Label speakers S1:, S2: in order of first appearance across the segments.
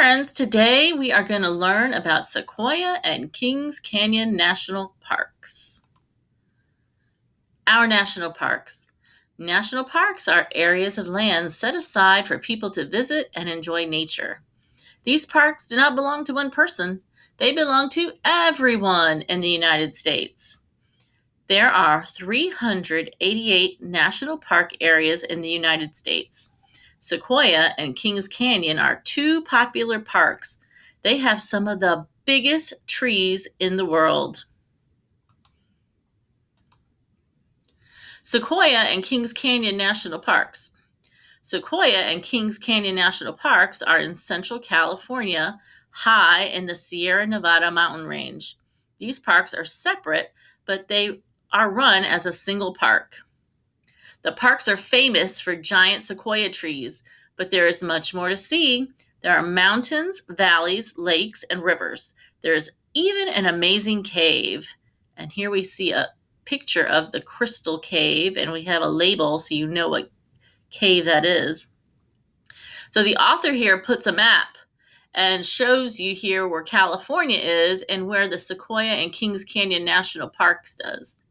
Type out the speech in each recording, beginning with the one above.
S1: friends, today we are going to learn about Sequoia and Kings Canyon National Parks. Our national parks. National parks are areas of land set aside for people to visit and enjoy nature. These parks do not belong to one person. They belong to everyone in the United States. There are 388 national park areas in the United States. Sequoia and Kings Canyon are two popular parks. They have some of the biggest trees in the world. Sequoia and Kings Canyon National Parks. Sequoia and Kings Canyon National Parks are in Central California, high in the Sierra Nevada mountain range. These parks are separate, but they are run as a single park. The parks are famous for giant sequoia trees, but there is much more to see. There are mountains, valleys, lakes, and rivers. There is even an amazing cave. And here we see a picture of the Crystal Cave, and we have a label so you know what cave that is. So the author here puts a map and shows you here where California is and where the Sequoia and Kings Canyon National Parks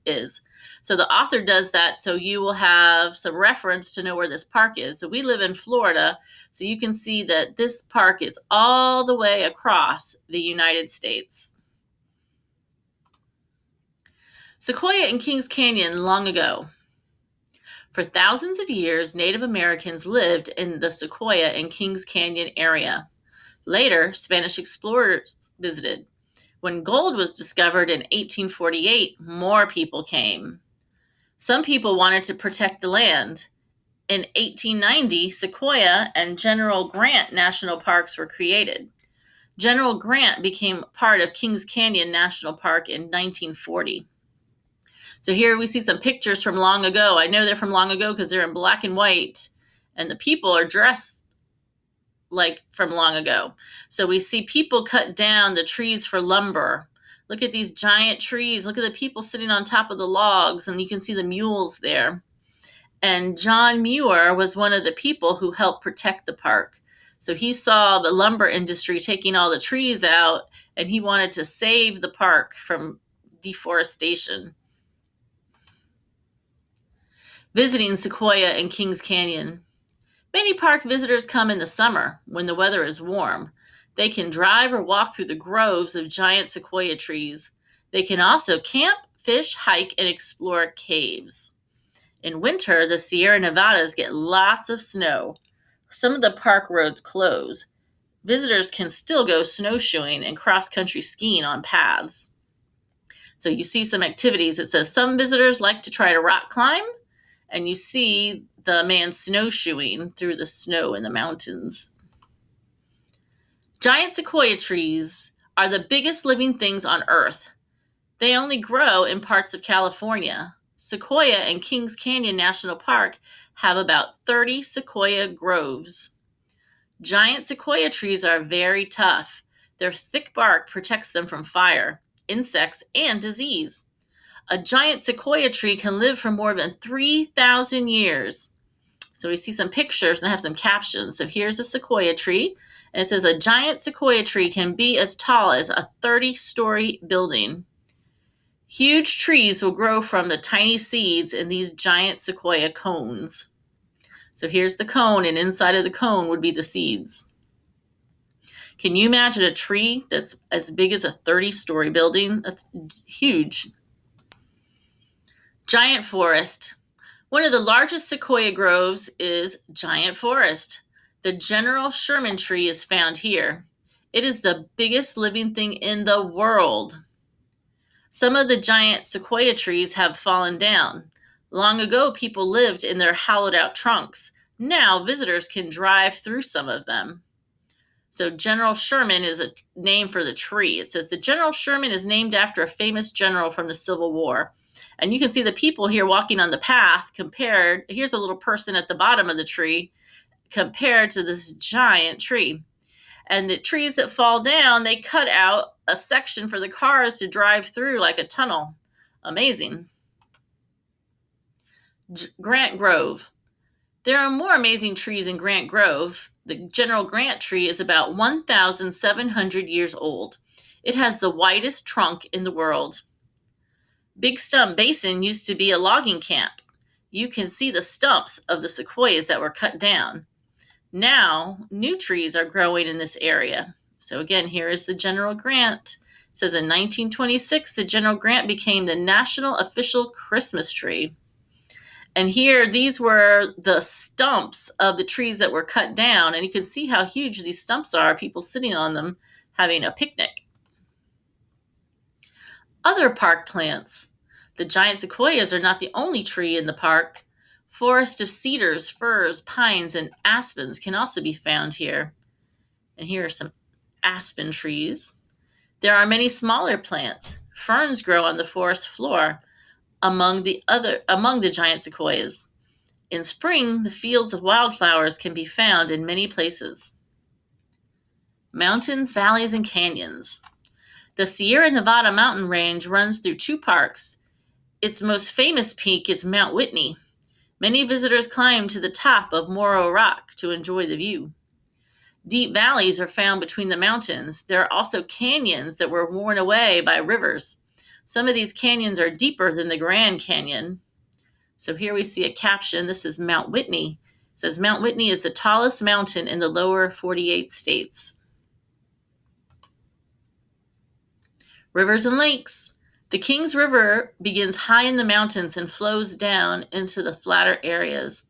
S1: is. So the author does that so you will have some reference to know where this park is. So we live in Florida, so you can see that this park is all the way across the United States. Sequoia and Kings Canyon long ago. For thousands of years, Native Americans lived in the Sequoia and Kings Canyon area. Later, Spanish explorers visited. When gold was discovered in 1848, more people came. Some people wanted to protect the land. In 1890, Sequoia and General Grant National Parks were created. General Grant became part of Kings Canyon National Park in 1940. So here we see some pictures from long ago. I know they're from long ago because they're in black and white, and the people are dressed like from long ago. So we see people cut down the trees for lumber. Look at these giant trees. Look at the people sitting on top of the logs, and you can see the mules there. And John Muir was one of the people who helped protect the park. So he saw the lumber industry taking all the trees out, and he wanted to save the park from deforestation. Visiting Sequoia and Kings Canyon. Many park visitors come in the summer when the weather is warm. They can drive or walk through the groves of giant sequoia trees. They can also camp, fish, hike, and explore caves. In winter, the Sierra Nevadas get lots of snow. Some of the park roads close. Visitors can still go snowshoeing and cross-country skiing on paths. So you see some activities. It says some visitors like to try to rock climb, and you see the man snowshoeing through the snow in the mountains. Giant sequoia trees are the biggest living things on Earth. They only grow in parts of California. Sequoia and Kings Canyon National Park have about 30 sequoia groves. Giant sequoia trees are very tough. Their thick bark protects them from fire, insects, and disease. A giant sequoia tree can live for more than 3,000 years. So we see some pictures and have some captions. So here's a sequoia tree, and it says a giant sequoia tree can be as tall as a 30-story building. Huge trees will grow from the tiny seeds in these giant sequoia cones. So here's the cone, and inside of the cone would be the seeds. Can you imagine a tree that's as big as a 30-story building? That's huge. Giant forest. One of the largest sequoia groves is Giant Forest. The General Sherman tree is found here. It is the biggest living thing in the world. Some of the giant sequoia trees have fallen down. Long ago, people lived in their hollowed-out trunks. Now, visitors can drive through some of them. So General Sherman is a name for the tree. It says the General Sherman is named after a famous general from the Civil War. And you can see the people here walking on the path compared. Here's a little person at the bottom of the tree compared to this giant tree. And the trees that fall down, they cut out a section for the cars to drive through like a tunnel. Amazing. Grant Grove. There are more amazing trees in Grant Grove. The General Grant tree is about 1,700 years old. It has the widest trunk in the world. Big Stump Basin used to be a logging camp. You can see the stumps of the sequoias that were cut down. Now, new trees are growing in this area. So again, here is the General Grant. It says in 1926, the General Grant became the national official Christmas tree. And here, these were the stumps of the trees that were cut down. And you can see how huge these stumps are, people sitting on them having a picnic. Other park plants. The giant sequoias are not the only tree in the park. Forest of cedars, firs, pines, and aspens can also be found here. And here are some aspen trees. There are many smaller plants. Ferns grow on the forest floor among the giant sequoias. In spring, the fields of wildflowers can be found in many places. Mountains, valleys, and canyons. The Sierra Nevada mountain range runs through two parks. Its most famous peak is Mount Whitney. Many visitors climb to the top of Morro Rock to enjoy the view. Deep valleys are found between the mountains. There are also canyons that were worn away by rivers. Some of these canyons are deeper than the Grand Canyon. So here we see a caption. This is Mount Whitney. It says Mount Whitney is the tallest mountain in the lower 48 states. Rivers and lakes. The Kings River begins high in the mountains and flows down into the flatter areas.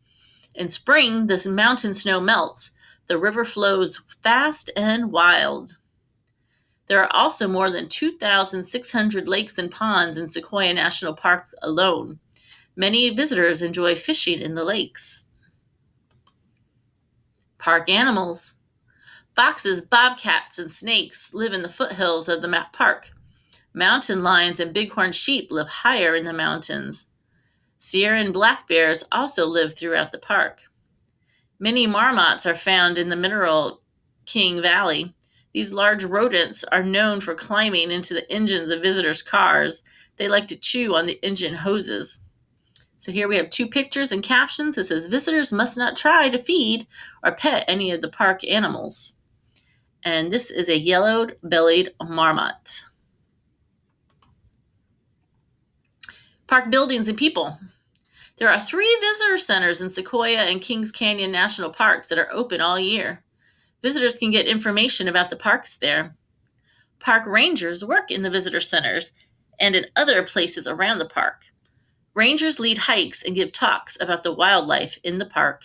S1: In spring, the mountain snow melts. The river flows fast and wild. There are also more than 2,600 lakes and ponds in Sequoia National Park alone. Many visitors enjoy fishing in the lakes. Park animals. Foxes, bobcats, and snakes live in the foothills of the park. Mountain lions and bighorn sheep live higher in the mountains. Sierra and black bears also live throughout the park. Many marmots are found in the Mineral King Valley. These large rodents are known for climbing into the engines of visitors' cars. They like to chew on the engine hoses. So here we have two pictures and captions. It says, visitors must not try to feed or pet any of the park animals. And this is a yellow-bellied marmot. Park buildings and people. There are 3 visitor centers in Sequoia and Kings Canyon National Parks that are open all year. Visitors can get information about the parks there. Park rangers work in the visitor centers and in other places around the park. Rangers lead hikes and give talks about the wildlife in the park.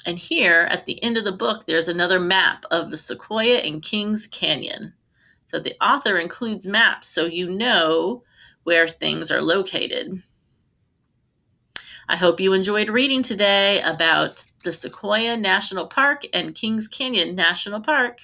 S1: And here, at the end of the book, there's another map of the Sequoia and Kings Canyon. So the author includes maps so you know where things are located. I hope you enjoyed reading today about the Sequoia National Park and Kings Canyon National Park.